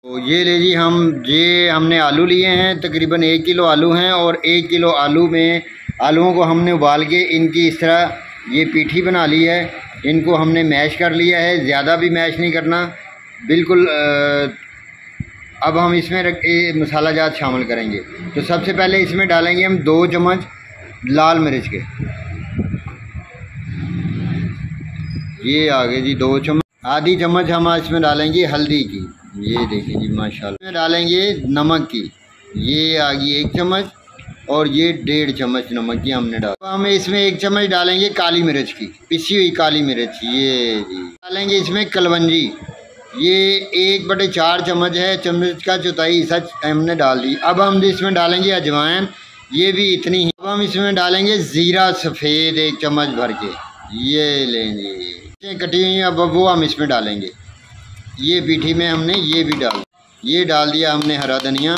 तो ये ले जी हमने आलू लिए हैं, तकरीबन 1 किलो आलू हैं और 1 किलो आलूओं को हमने उबाल के इनकी इस तरह ये पीठी बना ली है। इनको हमने मैश कर लिया है, ज़्यादा भी मैश नहीं करना बिल्कुल। अब हम इसमें मसाला जात शामिल करेंगे। तो सबसे पहले इसमें डालेंगे हम 2 चम्मच लाल मिर्च के, ये आगे जी 2 चम्मच। आधी चम्मच हम इसमें डालेंगे हल्दी की, ये देखें जी माशाल्लाह। इसमें डालेंगे नमक की, ये आ गई 1 चम्मच और ये 1.5 चम्मच नमक की हमने डाला। हम इसमें 1 चम्मच डालेंगे काली मिर्च की, पिसी हुई काली मिर्च, ये जी। डालेंगे इसमें कलवंजी, ये 1/4 चम्मच है, चम्मच का चौथाई हिस्सा हमने डाल दी। अब हम इसमें डालेंगे अजवाइन, ये भी इतनी ही। अब हम इसमें डालेंगे ज़ीरा सफ़ेद 1 चम्मच भर के, ये लेंगे कटी हुई। अब वो हम इसमें डालेंगे, ये पीठी में हमने ये भी डाल दिया हमने हरा धनिया।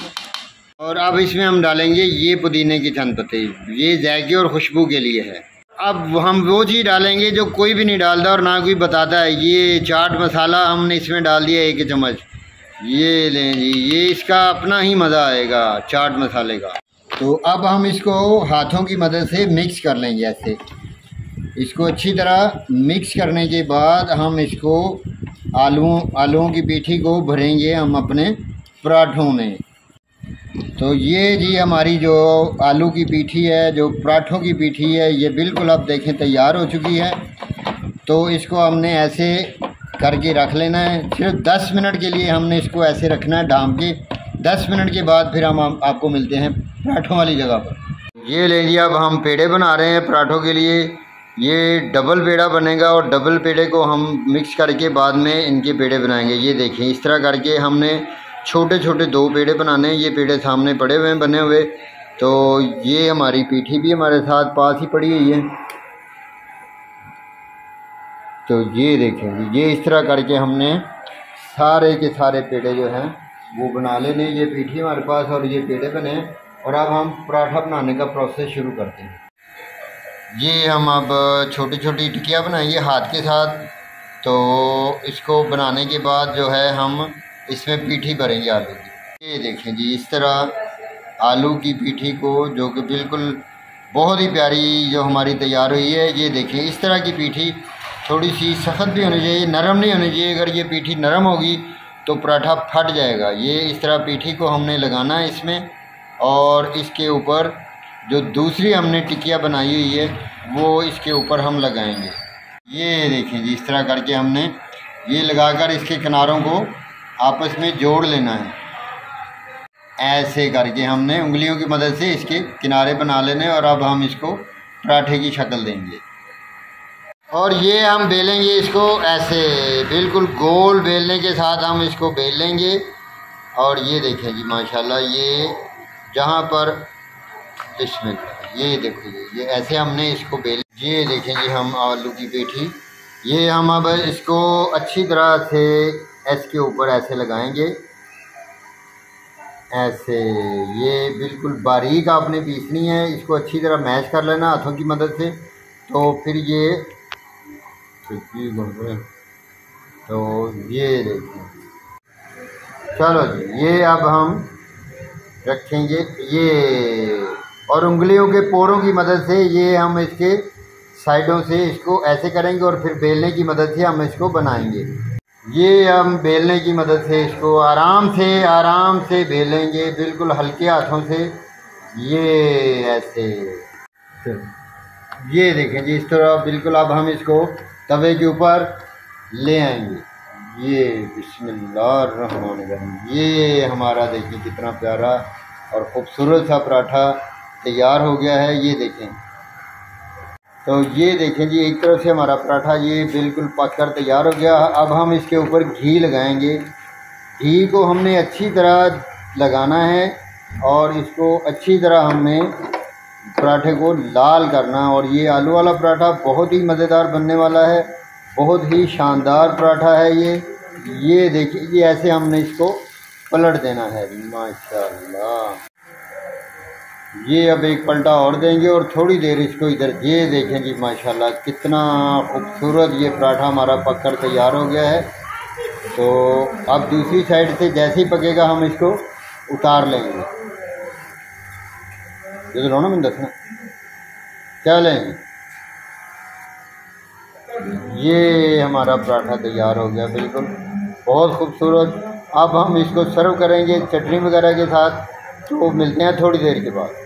और अब इसमें हम डालेंगे ये पुदीने के चंद पत्ते, ये जायके और खुशबू के लिए है। अब हम वो चीज़ डालेंगे जो कोई भी नहीं डालता और ना कोई बताता है, ये चाट मसाला हमने इसमें डाल दिया 1 चम्मच, ये लें जी। ये इसका अपना ही मज़ा आएगा चाट मसाले का। तो अब हम इसको हाथों की मदद से मिक्स कर लेंगे ऐसे। इसको अच्छी तरह मिक्स करने के बाद हम इसको आलूओं की पीठी को भरेंगे हम अपने पराठों में। तो ये जी हमारी जो आलू की पीठी है, जो पराठों की पीठी है, ये बिल्कुल अब देखें तैयार हो चुकी है। तो इसको हमने ऐसे करके रख लेना है। सिर्फ 10 मिनट के लिए हमने इसको ऐसे रखना है ढाँप के। 10 मिनट के बाद फिर हम आपको मिलते हैं पराठों वाली जगह पर। ये ले लिया, अब हम पेड़े बना रहे हैं पराठों के लिए। ये डबल पेड़ा बनेगा और डबल पेड़े को हम मिक्स करके बाद में इनके पेड़े बनाएंगे। ये देखें इस तरह करके हमने छोटे छोटे 2 पेड़े बनाने हैं। ये पेड़े सामने पड़े हुए हैं बने हुए। तो ये हमारी पीठी भी हमारे साथ पास ही पड़ी हुई है। तो ये देखें, ये इस तरह करके हमने सारे के सारे पेड़े जो हैं वो बना लेने। ये पीठी हमारे पास और ये पेड़े बने। और अब हम पराठा बनाने का प्रोसेस शुरू करते हैं। ये हम अब छोटी छोटी टिकिया बनाएंगे हाथ के साथ। तो इसको बनाने के बाद जो है हम इसमें पीठी भरेंगे आलू की। ये देखें जी, इस तरह आलू की पीठी को, जो कि बिल्कुल बहुत ही प्यारी जो हमारी तैयार हुई है। ये देखें इस तरह की पीठी थोड़ी सी सख्त भी होनी चाहिए, नरम नहीं होनी चाहिए। अगर ये पीठी नरम होगी तो पराठा फट जाएगा। ये इस तरह पीठी को हमने लगाना है इसमें। और इसके ऊपर जो दूसरी हमने टिकिया बनाई हुई है वो इसके ऊपर हम लगाएंगे। ये देखें जी, इस तरह करके हमने ये लगाकर इसके किनारों को आपस में जोड़ लेना है। ऐसे करके हमने उंगलियों की मदद से इसके किनारे बना लेने। और अब हम इसको पराठे की शक्ल देंगे। और ये हम बेलेंगे इसको ऐसे, बिल्कुल गोल बेलने के साथ हम इसको बेल लेंगे। और ये देखें जी माशाल्लाह, ये जहाँ पर बिस्मिल्लाह, ये देखो ये ऐसे हमने इसको बेल। ये देखें जी हम आलू की पीठी, ये हम अब इसको अच्छी तरह से इसके ऊपर ऐसे लगाएंगे ऐसे। ये बिल्कुल बारीक आपने पीसनी है। इसको अच्छी तरह मैश कर लेना हाथों की मदद से। तो फिर ये तो ये देखें, चलो जी, ये अब हम रखेंगे ये। और उंगलियों के पोरों की मदद से ये हम इसके साइडों से इसको ऐसे करेंगे और फिर बेलने की मदद से हम इसको बनाएंगे। ये हम बेलने की मदद से इसको आराम से बेलेंगे, बिल्कुल हल्के हाथों से। ये ऐसे, ये देखें जी इस तरह बिल्कुल। अब हम इसको तवे के ऊपर ले आएंगे। ये बिस्मिल्लाहिर्रहमानिर्रहीम, ये हमारा देखिए कितना प्यारा और ख़ूबसूरत सा पराठा तैयार हो गया है। ये देखें, तो ये देखें जी एक तरफ से हमारा पराठा ये बिल्कुल पक कर तैयार हो गया। अब हम इसके ऊपर घी लगाएंगे। घी को हमने अच्छी तरह लगाना है और इसको अच्छी तरह हमने पराठे को लाल करना। और ये आलू वाला पराठा बहुत ही मज़ेदार बनने वाला है, बहुत ही शानदार पराठा है ये देखिए, ये ऐसे हमने इसको पलट देना है माशाल्लाह। ये अब एक पलटा और देंगे और थोड़ी देर इसको इधर। ये देखें जी माशाल्लाह कितना खूबसूरत ये पराठा हमारा पककर तैयार हो गया है। तो अब दूसरी साइड से जैसे ही पकेगा हम इसको उतार लेंगे। ये तो ना दसना चलें। ये हमारा पराठा तैयार हो गया, बिल्कुल बहुत खूबसूरत। अब हम इसको सर्व करेंगे चटनी वगैरह के साथ। तो मिलते हैं थोड़ी देर के बाद।